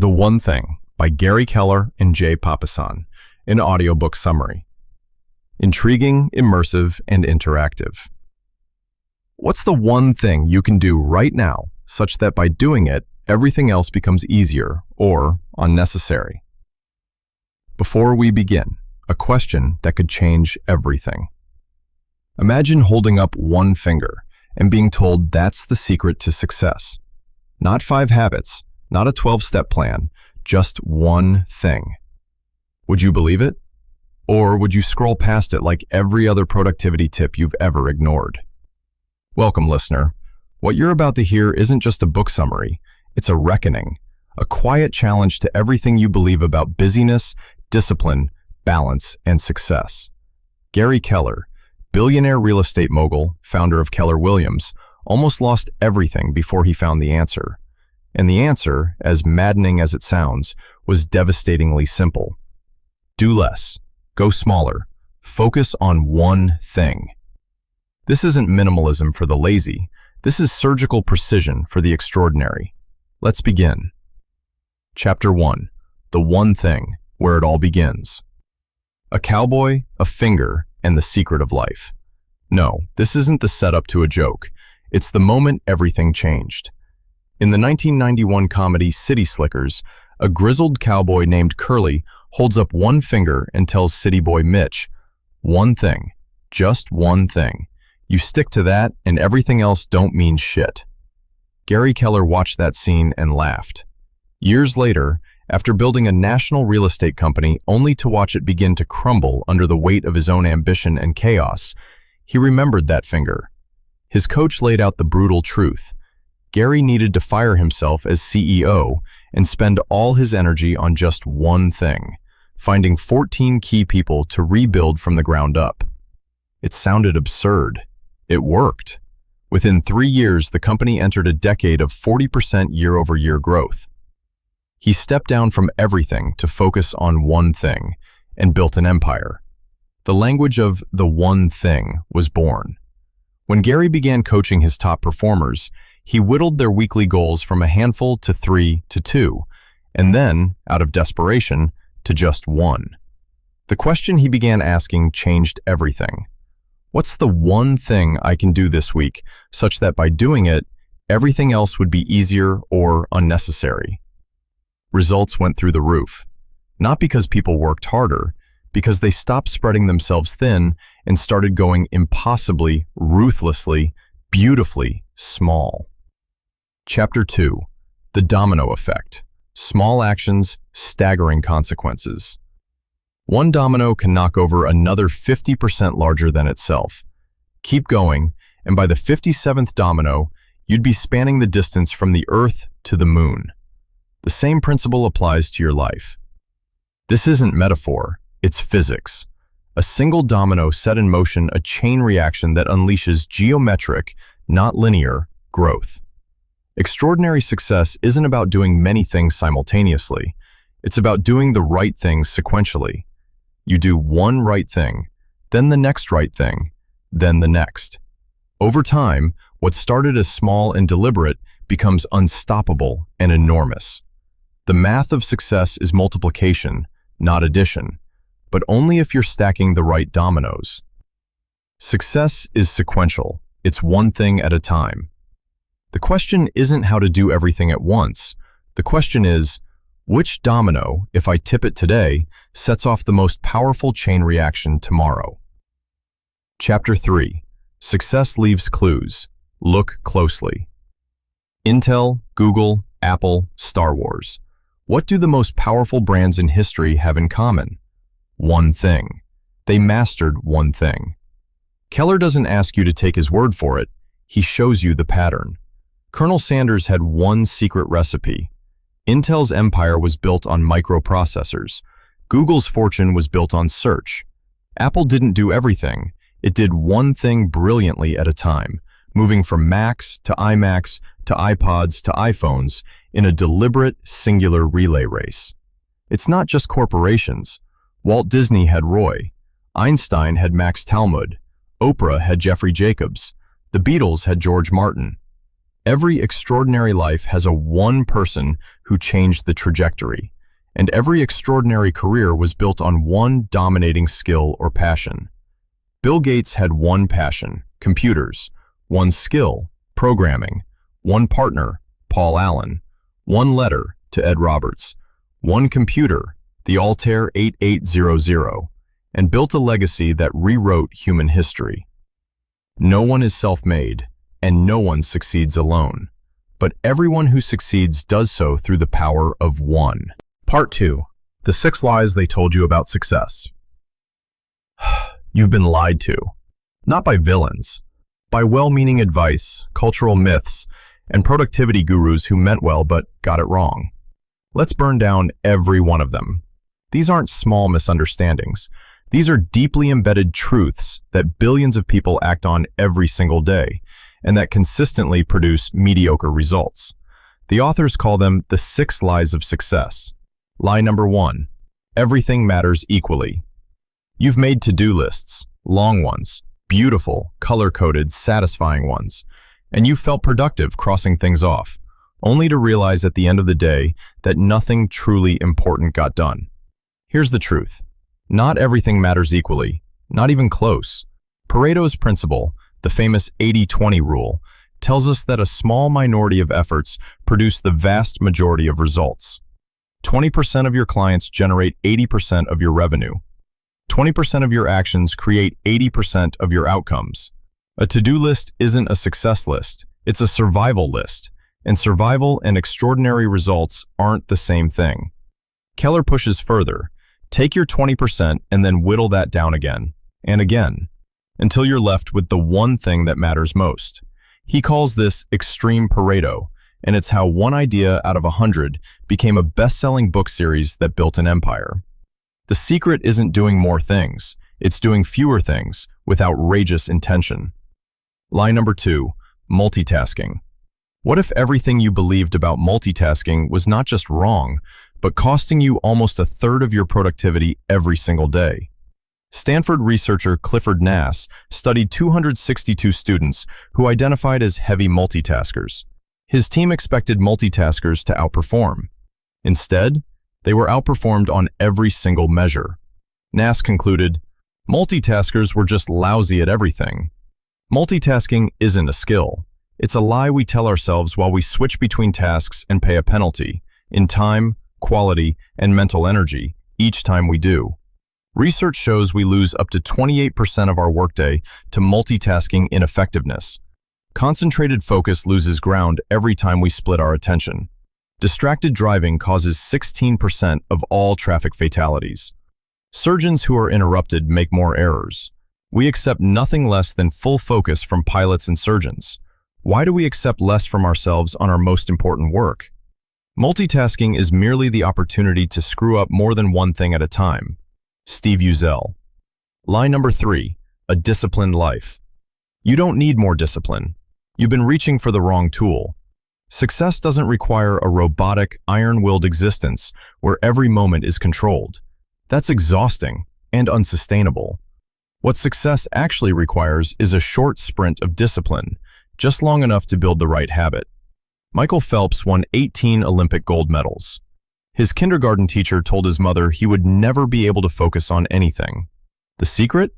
The One Thing by Gary Keller and Jay Papasan, an audiobook summary. Intriguing, immersive, and interactive. What's the one thing you can do right now such that by doing it, everything else becomes easier or unnecessary? Before we begin, a question that could change everything. Imagine holding up one finger and being told that's the secret to success. Not 5 habits, not a 12-step plan, just one thing. Would you believe it? Or would you scroll past it like every other productivity tip you've ever ignored? Welcome, listener. What you're about to hear isn't just a book summary, it's a reckoning, a quiet challenge to everything you believe about busyness, discipline, balance, and success. Gary Keller, billionaire real estate mogul, founder of Keller Williams, almost lost everything before he found the answer. And the answer, as maddening as it sounds, was devastatingly simple. Do less. Go smaller. Focus on one thing. This isn't minimalism for the lazy. This is surgical precision for the extraordinary. Let's begin. Chapter 1. The One Thing, where it all begins. A cowboy, a finger, and the secret of life. No, this isn't the setup to a joke. It's the moment everything changed. In the 1991 comedy City Slickers, a grizzled cowboy named Curly holds up one finger and tells city boy Mitch, "One thing, just one thing. You stick to that and everything else don't mean shit." Gary Keller watched that scene and laughed. Years later, after building a national real estate company only to watch it begin to crumble under the weight of his own ambition and chaos, he remembered that finger. His coach laid out the brutal truth. Gary needed to fire himself as CEO and spend all his energy on just one thing, finding 14 key people to rebuild from the ground up. It sounded absurd. It worked. Within 3 years, the company entered a decade of 40% year-over-year growth. He stepped down from everything to focus on one thing and built an empire. The language of the one thing was born. When Gary began coaching his top performers, he whittled their weekly goals from a handful to 3 to 2, and then, out of desperation, to just 1. The question he began asking changed everything. What's the one thing I can do this week, such that by doing it, everything else would be easier or unnecessary? Results went through the roof. Not because people worked harder, because they stopped spreading themselves thin and started going impossibly, ruthlessly, beautifully small. Chapter 2. The Domino Effect. Small actions, staggering consequences. One domino can knock over another 50% larger than itself. Keep going, and by the 57th domino, you'd be spanning the distance from the Earth to the Moon. The same principle applies to your life. This isn't metaphor, it's physics. A single domino set in motion a chain reaction that unleashes geometric, not linear, growth. Extraordinary success isn't about doing many things simultaneously. It's about doing the right things sequentially. You do one right thing, then the next right thing, then the next. Over time, what started as small and deliberate becomes unstoppable and enormous. The math of success is multiplication, not addition, but only if you're stacking the right dominoes. Success is sequential. It's one thing at a time. The question isn't how to do everything at once. The question is, which domino, if I tip it today, sets off the most powerful chain reaction tomorrow? Chapter 3. Success leaves clues. Look closely. Intel, Google, Apple, Star Wars. What do the most powerful brands in history have in common? One thing. They mastered one thing. Keller doesn't ask you to take his word for it. He shows you the pattern. Colonel Sanders had one secret recipe. Intel's empire was built on microprocessors. Google's fortune was built on search. Apple didn't do everything. It did one thing brilliantly at a time, moving from Macs to iMacs to iPods to iPhones in a deliberate, singular relay race. It's not just corporations. Walt Disney had Roy. Einstein had Max Talmud. Oprah had Jeffrey Jacobs. The Beatles had George Martin. Every extraordinary life has a one person who changed the trajectory, and every extraordinary career was built on one dominating skill or passion. Bill Gates had one passion, computers, one skill, programming, one partner, Paul Allen, one letter to Ed Roberts, one computer, the Altair 8800, and built a legacy that rewrote human history. No one is self-made, and no one succeeds alone. But everyone who succeeds does so through the power of one. Part 2. The 6 lies they told you about success. You've been lied to. Not by villains. By well-meaning advice, cultural myths, and productivity gurus who meant well but got it wrong. Let's burn down every one of them. These aren't small misunderstandings. These are deeply embedded truths that billions of people act on every single day, and that consistently produce mediocre results. The authors call them the 6 lies of success. Lie number 1, everything matters equally. You've made to-do lists, long ones, beautiful, color-coded, satisfying ones, and you felt productive crossing things off, only to realize at the end of the day that nothing truly important got done. Here's the truth. Not everything matters equally, not even close. Pareto's principle, the famous 80-20 rule, tells us that a small minority of efforts produce the vast majority of results. 20% of your clients generate 80% of your revenue. 20% of your actions create 80% of your outcomes. A to-do list isn't a success list, it's a survival list, and survival and extraordinary results aren't the same thing. Keller pushes further. Take your 20% and then whittle that down again, and again, until you're left with the one thing that matters most. He calls this extreme Pareto, and it's how one idea out of 100 became a best-selling book series that built an empire. The secret isn't doing more things, it's doing fewer things with outrageous intention. Lie number 2, multitasking. What if everything you believed about multitasking was not just wrong, but costing you almost a third of your productivity every single day? Stanford researcher Clifford Nass studied 262 students who identified as heavy multitaskers. His team expected multitaskers to outperform. Instead, they were outperformed on every single measure. Nass concluded, multitaskers were just lousy at everything. Multitasking isn't a skill. It's a lie we tell ourselves while we switch between tasks and pay a penalty, in time, quality, and mental energy, each time we do. Research shows we lose up to 28% of our workday to multitasking ineffectiveness. Concentrated focus loses ground every time we split our attention. Distracted driving causes 16% of all traffic fatalities. Surgeons who are interrupted make more errors. We accept nothing less than full focus from pilots and surgeons. Why do we accept less from ourselves on our most important work? Multitasking is merely the opportunity to screw up more than one thing at a time. Steve Uzel. Lie number 3, a disciplined life. You don't need more discipline. You've been reaching for the wrong tool. Success doesn't require a robotic, iron-willed existence where every moment is controlled. That's exhausting and unsustainable. What success actually requires is a short sprint of discipline, just long enough to build the right habit. Michael Phelps won 18 Olympic gold medals. His kindergarten teacher told his mother he would never be able to focus on anything. The secret?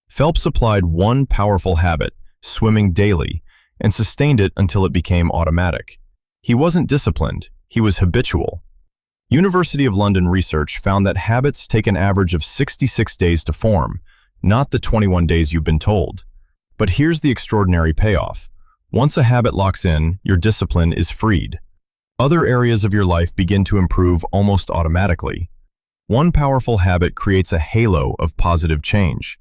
Phelps applied one powerful habit, swimming daily, and sustained it until it became automatic. He wasn't disciplined, he was habitual. University of London research found that habits take an average of 66 days to form, not the 21 days you've been told. But here's the extraordinary payoff. Once a habit locks in, your discipline is freed. Other areas of your life begin to improve almost automatically. One powerful habit creates a halo of positive change.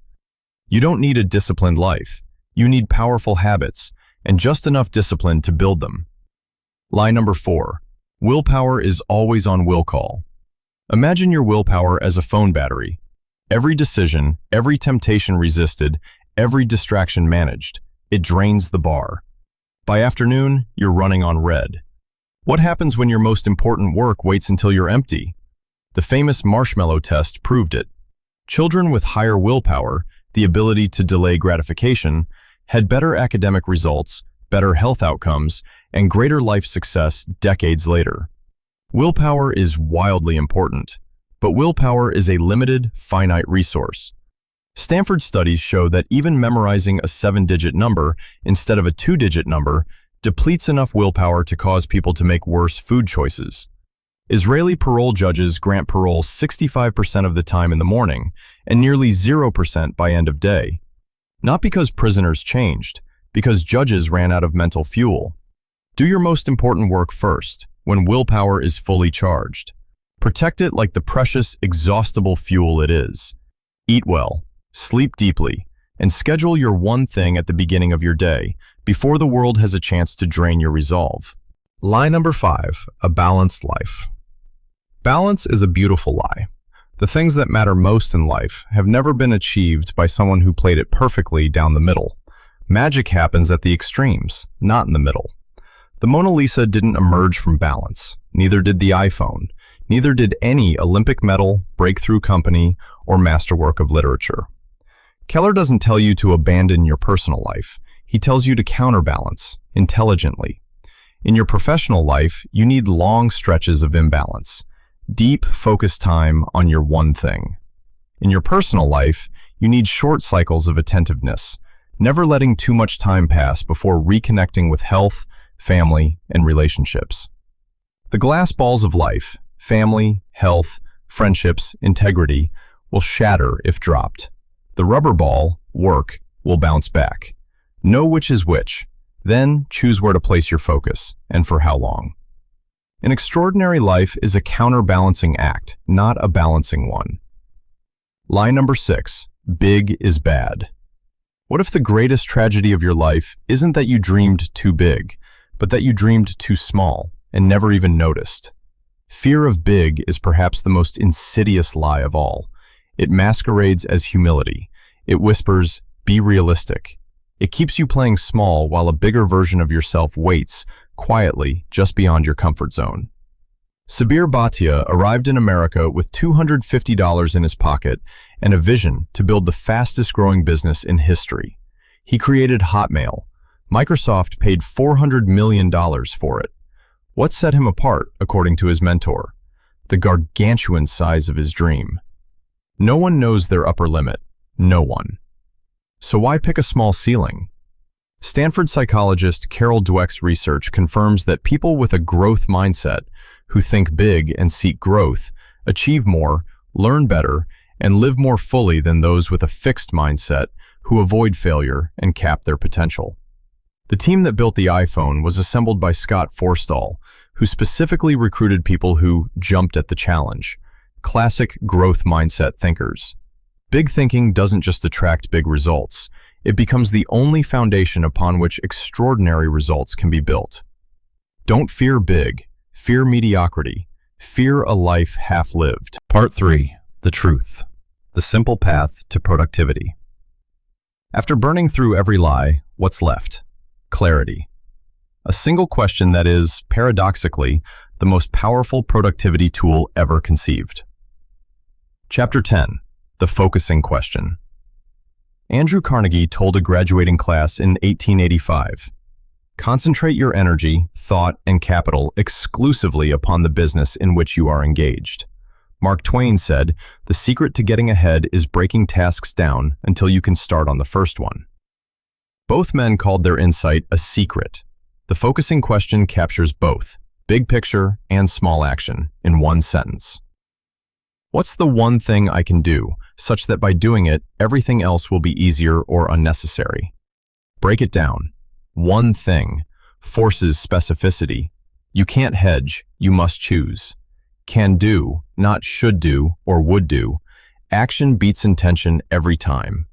You don't need a disciplined life. You need powerful habits, and just enough discipline to build them. Lie number 4. Willpower is always on will call. Imagine your willpower as a phone battery. Every decision, every temptation resisted, every distraction managed. It drains the bar. By afternoon, you're running on red. What happens when your most important work waits until you're empty? The famous marshmallow test proved it. Children with higher willpower, the ability to delay gratification, had better academic results, better health outcomes, and greater life success decades later. Willpower is wildly important, but willpower is a limited, finite resource. Stanford studies show that even memorizing a 7-digit number instead of a 2-digit number depletes enough willpower to cause people to make worse food choices. Israeli parole judges grant parole 65% of the time in the morning and nearly 0% by end of day. Not because prisoners changed, because judges ran out of mental fuel. Do your most important work first, when willpower is fully charged. Protect it like the precious, exhaustible fuel it is. Eat well, sleep deeply, and schedule your one thing at the beginning of your day, before the world has a chance to drain your resolve. Lie number 5, a balanced life. Balance is a beautiful lie. The things that matter most in life have never been achieved by someone who played it perfectly down the middle. Magic happens at the extremes, not in the middle. The Mona Lisa didn't emerge from balance, neither did the iPhone, neither did any Olympic medal, breakthrough company, or masterwork of literature. Keller doesn't tell you to abandon your personal life. He tells you to counterbalance, intelligently. In your professional life, you need long stretches of imbalance, deep, focused time on your one thing. In your personal life, you need short cycles of attentiveness, never letting too much time pass before reconnecting with health, family, and relationships. The glass balls of life, family, health, friendships, integrity, will shatter if dropped. The rubber ball, work, will bounce back. Know which is which. Then choose where to place your focus, and for how long. An extraordinary life is a counterbalancing act, not a balancing one. Lie number 6, big is bad. What if the greatest tragedy of your life isn't that you dreamed too big, but that you dreamed too small and never even noticed? Fear of big is perhaps the most insidious lie of all. It masquerades as humility. It whispers, be realistic. It keeps you playing small while a bigger version of yourself waits, quietly, just beyond your comfort zone. Sabir Bhatia arrived in America with $250 in his pocket and a vision to build the fastest growing business in history. He created Hotmail. Microsoft paid $400 million for it. What set him apart, according to his mentor? The gargantuan size of his dream. No one knows their upper limit. No one. So why pick a small ceiling? Stanford psychologist Carol Dweck's research confirms that people with a growth mindset, who think big and seek growth, achieve more, learn better, and live more fully than those with a fixed mindset, who avoid failure and cap their potential. The team that built the iPhone was assembled by Scott Forstall, who specifically recruited people who jumped at the challenge. Classic growth mindset thinkers. Big thinking doesn't just attract big results. It becomes the only foundation upon which extraordinary results can be built. Don't fear big. Fear mediocrity. Fear a life half-lived. Part 3. The truth. The simple path to productivity. After burning through every lie, what's left? Clarity. A single question that is, paradoxically, the most powerful productivity tool ever conceived. Chapter 10. The focusing question. Andrew Carnegie told a graduating class in 1885, concentrate your energy, thought, and capital exclusively upon the business in which you are engaged. Mark Twain said, the secret to getting ahead is breaking tasks down until you can start on the first one. Both men called their insight a secret. The focusing question captures both, big picture and small action, in one sentence. What's the one thing I can do, such that by doing it, everything else will be easier or unnecessary? Break it down. One thing forces specificity. You can't hedge, you must choose. Can do, not should do or would do. Action beats intention every time.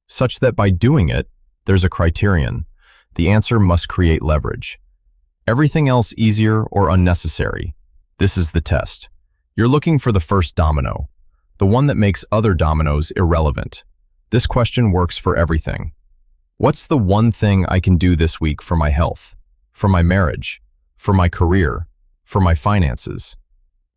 Such that by doing it, there's a criterion. The answer must create leverage. Everything else easier or unnecessary. This is the test. You're looking for the first domino, the one that makes other dominoes irrelevant. This question works for everything. What's the one thing I can do this week for my health, for my marriage, for my career, for my finances?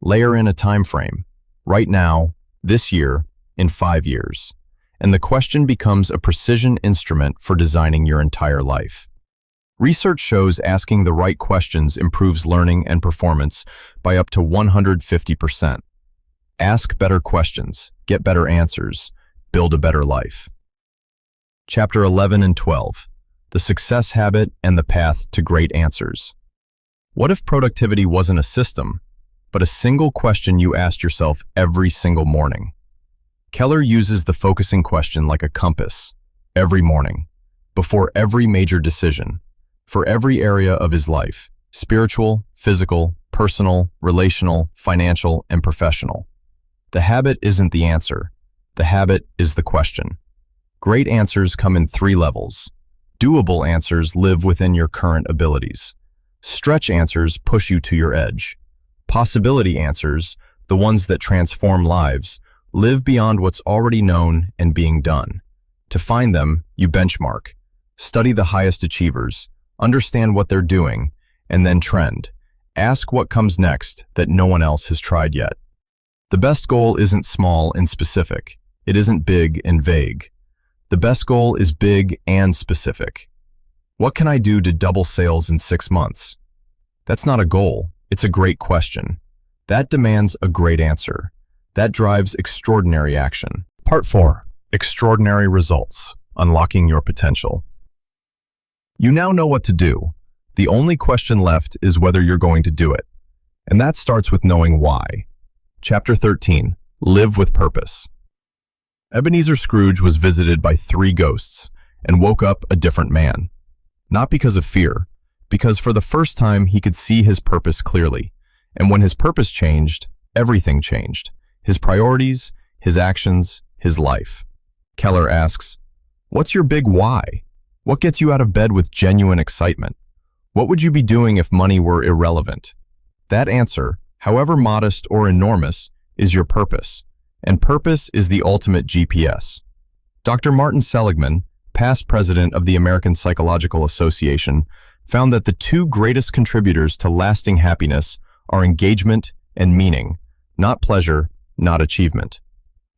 Layer in a time frame. Right now, this year, in 5 years. And the question becomes a precision instrument for designing your entire life. Research shows asking the right questions improves learning and performance by up to 150%. Ask better questions, get better answers, build a better life. Chapter 11 and 12, The Success Habit and the Path to Great Answers. What if productivity wasn't a system, but a single question you asked yourself every single morning? Keller uses the focusing question like a compass every morning, before every major decision, for every area of his life: spiritual, physical, personal, relational, financial, and professional. The habit isn't the answer. The habit is the question. Great answers come in 3 levels. Doable answers live within your current abilities. Stretch answers push you to your edge. Possibility answers, the ones that transform lives, live beyond what's already known and being done. To find them, you benchmark. Study the highest achievers. Understand what they're doing, and then trend. Ask what comes next that no one else has tried yet. The best goal isn't small and specific. It isn't big and vague. The best goal is big and specific. What can I do to double sales in 6 months? That's not a goal. It's a great question. That demands a great answer. That drives extraordinary action. Part 4. Extraordinary Results. Unlocking Your Potential. You now know what to do. The only question left is whether you're going to do it. And that starts with knowing why. Chapter 13. Live with Purpose. Ebenezer Scrooge was visited by 3 ghosts and woke up a different man. Not because of fear, because for the first time he could see his purpose clearly. And when his purpose changed, everything changed. His priorities, his actions, his life. Keller asks, what's your big why? What gets you out of bed with genuine excitement? What would you be doing if money were irrelevant? That answer, however modest or enormous, is your purpose. And purpose is the ultimate GPS. Dr. Martin Seligman, past president of the American Psychological Association, found that the 2 greatest contributors to lasting happiness are engagement and meaning, not pleasure, not achievement.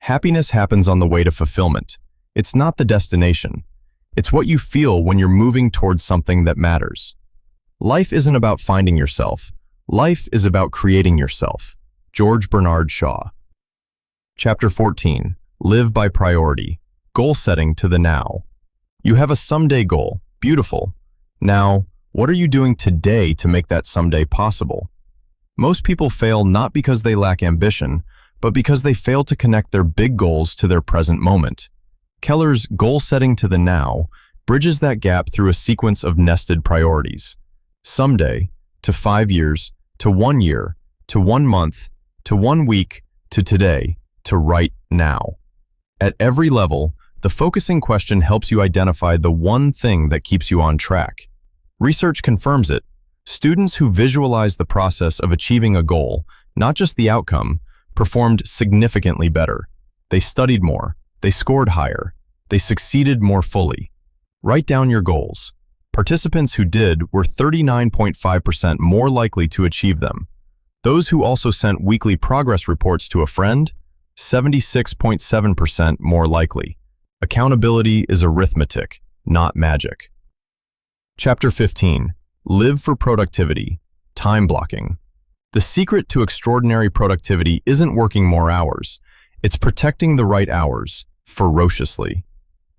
Happiness happens on the way to fulfillment. It's not the destination. It's what you feel when you're moving towards something that matters. Life isn't about finding yourself. Life is about creating yourself. George Bernard Shaw. Chapter 14. Live by Priority. Goal Setting to the Now. You have a someday goal. Beautiful. Now, what are you doing today to make that someday possible? Most people fail not because they lack ambition, but because they fail to connect their big goals to their present moment. Keller's Goal Setting to the Now bridges that gap through a sequence of nested priorities. Someday, to 5 years, to 1 year, to 1 month, to 1 week, to today, to right now. At every level, the focusing question helps you identify the one thing that keeps you on track. Research confirms it. Students who visualize the process of achieving a goal, not just the outcome, performed significantly better. They studied more. They scored higher. They succeeded more fully. Write down your goals. Participants who did were 39.5% more likely to achieve them. Those who also sent weekly progress reports to a friend, 76.7% more likely. Accountability is arithmetic, not magic. Chapter 15. Live for Productivity. Time Blocking. The secret to extraordinary productivity isn't working more hours. It's protecting the right hours, ferociously.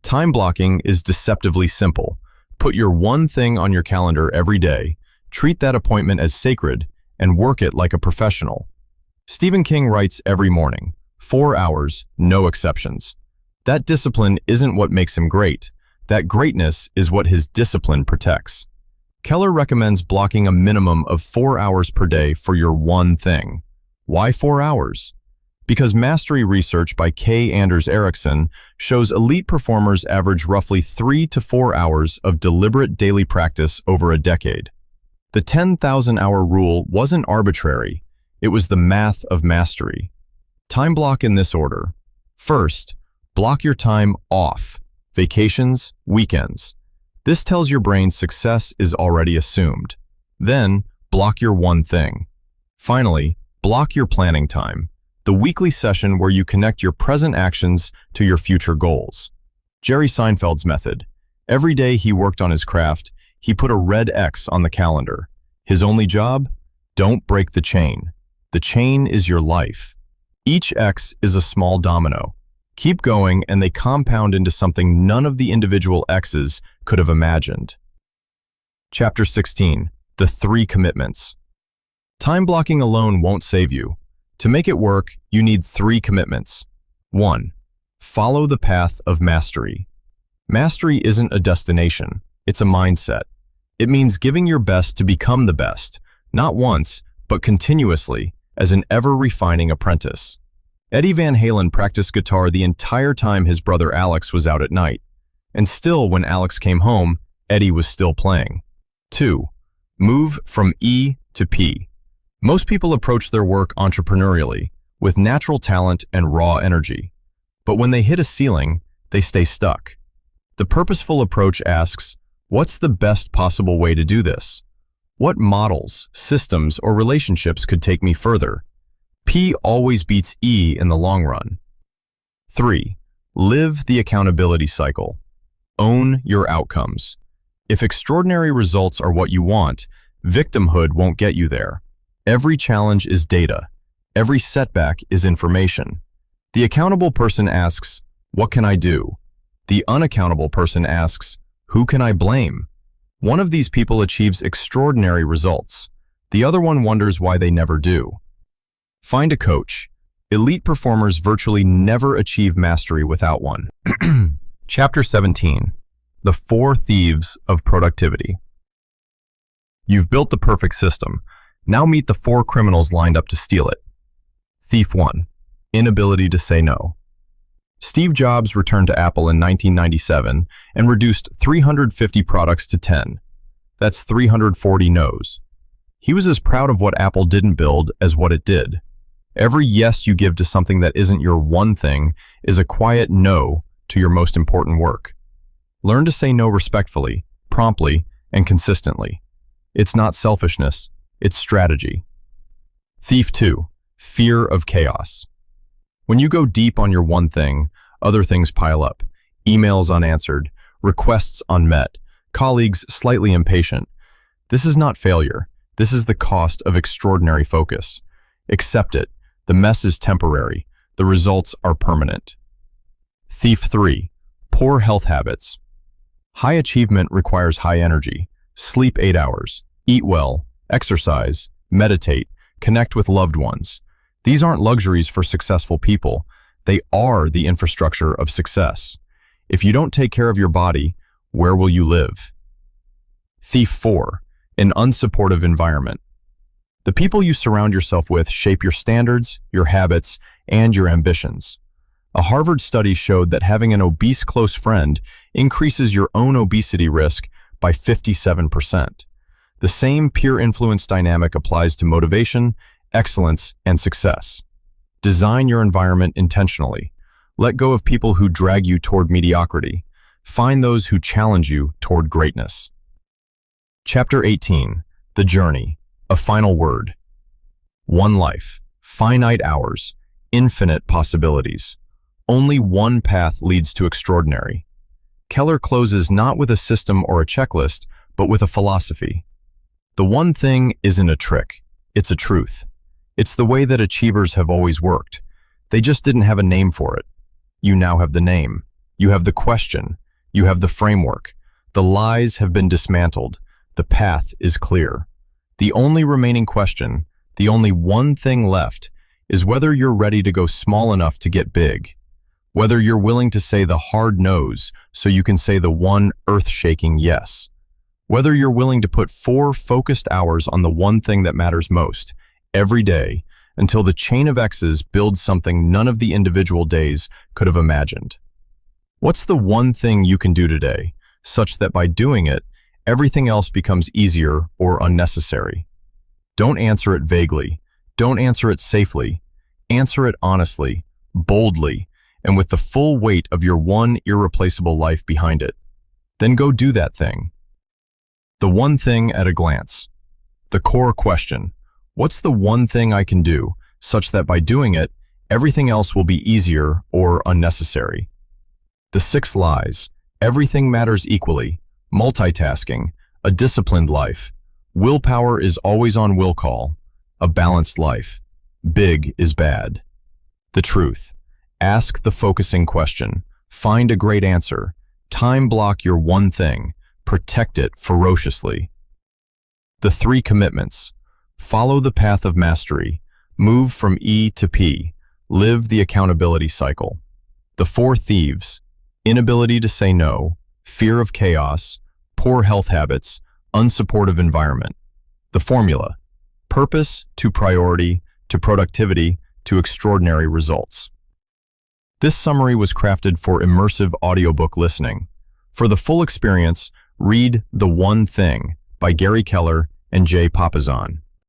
Time blocking is deceptively simple. Put your one thing on your calendar every day, treat that appointment as sacred, and work it like a professional. Stephen King writes every morning, 4 hours, no exceptions. That discipline isn't what makes him great. That greatness is what his discipline protects. Keller recommends blocking a minimum of 4 hours per day for your one thing. Why 4 hours? Because mastery research by K. Anders Ericsson shows elite performers average roughly 3 to 4 hours of deliberate daily practice over a decade. The 10,000-hour rule wasn't arbitrary. It was the math of mastery. Time block in this order. First, block your time off. Vacations, weekends. This tells your brain success is already assumed. Then, block your one thing. Finally, block your planning time. The weekly session where you connect your present actions to your future goals. Jerry Seinfeld's method. Every day he worked on his craft, He put a red X on the calendar. His only job? Don't break the chain. The chain is your life. Each X is a small domino. Keep going and they compound into something none of the individual X's could have imagined. Chapter 16. The 3 commitments. Time blocking alone won't save you. To make it work, you need 3 commitments. 1. Follow the path of mastery. Mastery isn't a destination, it's a mindset. It means giving your best to become the best, not once, but continuously, as an ever-refining apprentice. Eddie Van Halen practiced guitar the entire time his brother Alex was out at night. And still, when Alex came home, Eddie was still playing. 2. Move from E to P. Most people approach their work entrepreneurially, with natural talent and raw energy. But when they hit a ceiling, they stay stuck. The purposeful approach asks, what's the best possible way to do this? What models, systems, or relationships could take me further? P always beats E in the long run. 3. Live the accountability cycle. Own your outcomes. If extraordinary results are what you want, victimhood won't get you there. Every challenge is data. Every setback is information. The accountable person asks, what can I do? The unaccountable person asks, who can I blame? One of these people achieves extraordinary results. The other one wonders why they never do. Find a coach. Elite performers virtually never achieve mastery without one. Chapter 17. The 4 Thieves of Productivity. You've built the perfect system. Now meet the 4 criminals lined up to steal it. Thief 1. Inability to say no. Steve Jobs returned to Apple in 1997 and reduced 350 products to 10. That's 340 no's. He was as proud of what Apple didn't build as what it did. Every yes you give to something that isn't your one thing is a quiet no to your most important work. Learn to say no respectfully, promptly, and consistently. It's not selfishness, it's strategy. Thief 2. Fear of chaos. When you go deep on your one thing, other things pile up. Emails unanswered, requests unmet, colleagues slightly impatient. This is not failure. This is the cost of extraordinary focus. Accept it. The mess is temporary. The results are permanent. Thief 3. Poor health habits. High achievement requires high energy. Sleep 8 hours. Eat well. Exercise. Meditate. Connect with loved ones. These aren't luxuries for successful people. They are the infrastructure of success. If you don't take care of your body, where will you live? Thief 4. An unsupportive environment. The people you surround yourself with shape your standards, your habits, and your ambitions. A Harvard study showed that having an obese close friend increases your own obesity risk by 57%. The same peer influence dynamic applies to motivation, excellence, and success. Design your environment intentionally. Let go of people who drag you toward mediocrity. Find those who challenge you toward greatness. Chapter 18. The Journey. A final word. One life. Finite hours. Infinite possibilities. Only one path leads to extraordinary. Keller closes not with a system or a checklist, but with a philosophy. The one thing isn't a trick. It's a truth. It's the way that achievers have always worked. They just didn't have a name for it. You now have the name. You have the question. You have the framework. The lies have been dismantled. The path is clear. The only remaining question, the only one thing left, is whether you're ready to go small enough to get big. Whether you're willing to say the hard no's so you can say the one earth-shaking yes. Whether you're willing to put 4 focused hours on the one thing that matters most, every day, until the chain of X's builds something none of the individual days could have imagined. What's the one thing you can do today, such that by doing it, everything else becomes easier or unnecessary? Don't answer it vaguely. Don't answer it safely. Answer it honestly, boldly, and with the full weight of your one irreplaceable life behind it. Then go do that thing. The one thing at a glance. The core question. What's the one thing I can do, such that by doing it, everything else will be easier or unnecessary? The 6 lies. Everything matters equally. Multitasking. A disciplined life. Willpower is always on will call. A balanced life. Big is bad. The truth. Ask the focusing question. Find a great answer. Time block your one thing. Protect it ferociously. The 3 commitments. Follow the path of mastery. Move from E to P. Live the accountability cycle. The 4 thieves. Inability to say no. Fear of chaos. Poor health habits. Unsupportive environment. The formula. Purpose to priority to productivity to extraordinary results. This summary was crafted for immersive audiobook listening. For the full experience, read The One Thing by Gary Keller and Jay Papasan.